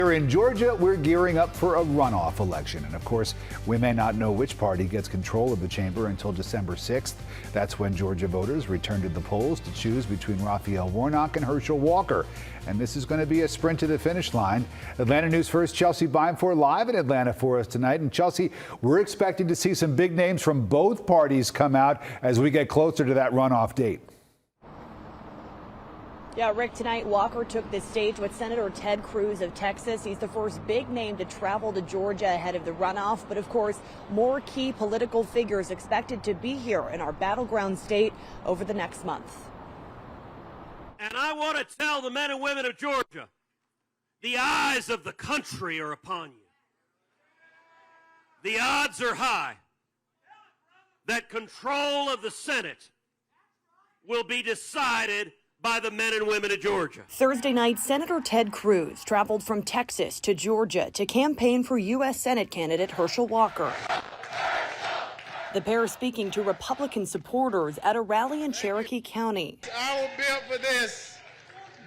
Here in Georgia, we're gearing up for a runoff election. And of course, we may not know which party gets control of the chamber until December 6th. That's when Georgia voters return to the polls to choose between Raphael Warnock and Herschel Walker. And this is going to be a sprint to the finish line. Atlanta News First Chelsea Beinfor live in Atlanta for us tonight. And Chelsea, we're expecting to see some big names from both parties come out as we get closer to that runoff date. Yeah, Rick, tonight Walker took the stage with Senator Ted Cruz of Texas. He's the first big name to travel to Georgia ahead of the runoff. But of course, more key political figures expected to be here in our battleground state over the next month. And I want to tell the men and women of Georgia, the eyes of the country are upon you. The odds are high that control of the Senate will be decided by the men and women of Georgia. Thursday night, Senator Ted Cruz traveled from Texas to Georgia to campaign for U.S. Senate candidate Herschel Walker. The pair speaking to Republican supporters at a rally in Cherokee County. I was built for this.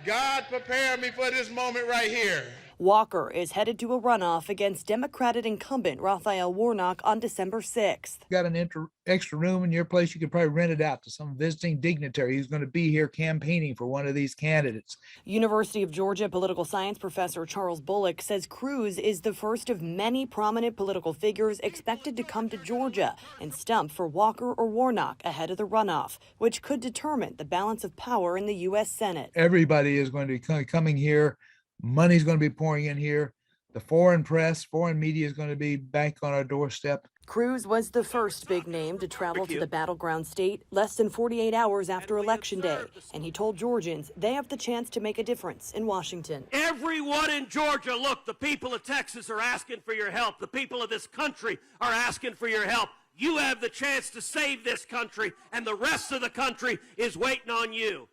God prepared me for this moment right here. Walker is headed to a runoff against Democratic incumbent Raphael Warnock on December 6th. Got an extra room in your place, you could probably rent it out to some visiting dignitary who's going to be here campaigning for one of these candidates. University of Georgia political science professor Charles Bullock says Cruz is the first of many prominent political figures expected to come to Georgia and stump for Walker or Warnock ahead of the runoff, which could determine the balance of power in the U.S. Senate. Everybody is going to be coming here. Money's going to be pouring in here. The foreign press, foreign media is going to be back on our doorstep. Cruz was the first big name to travel to the battleground state less than 48 hours after Election Day. And he told Georgians they have the chance to make a difference in Washington. Everyone in Georgia, look, the people of Texas are asking for your help. The people of this country are asking for your help. You have the chance to save this country, and the rest of the country is waiting on you.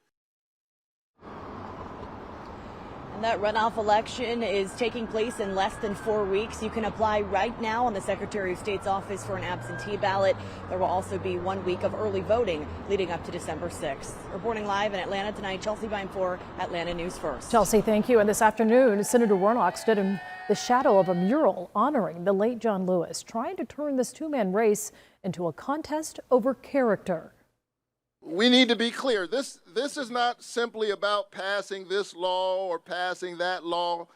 That runoff election is taking place in less than 4 weeks. You can apply right now on the Secretary of State's office for an absentee ballot. There will also be 1 week of early voting leading up to December 6th. Reporting live in Atlanta tonight, Chelsea Beinfor, Atlanta News First. Chelsea, thank you. And this afternoon, Senator Warnock stood in the shadow of a mural honoring the late John Lewis, trying to turn this two-man race into a contest over character. We need to be clear. This is not simply about passing this law or passing that law,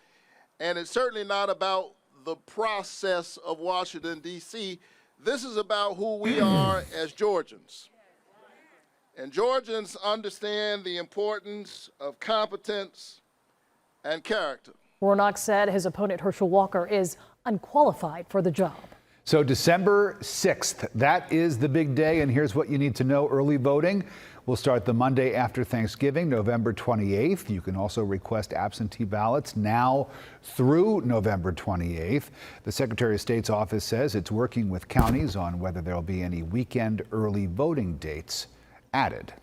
and it's certainly not about the process of Washington, D.C. This is about who we are as Georgians. And Georgians understand the importance of competence and character. Warnock said his opponent, Herschel Walker, is unqualified for the job. So December 6th, that is the big day. And here's what you need to know. Early voting will start the Monday after Thanksgiving, November 28th. You can also request absentee ballots now through November 28th. The Secretary of State's office says it's working with counties on whether there'll be any weekend early voting dates added.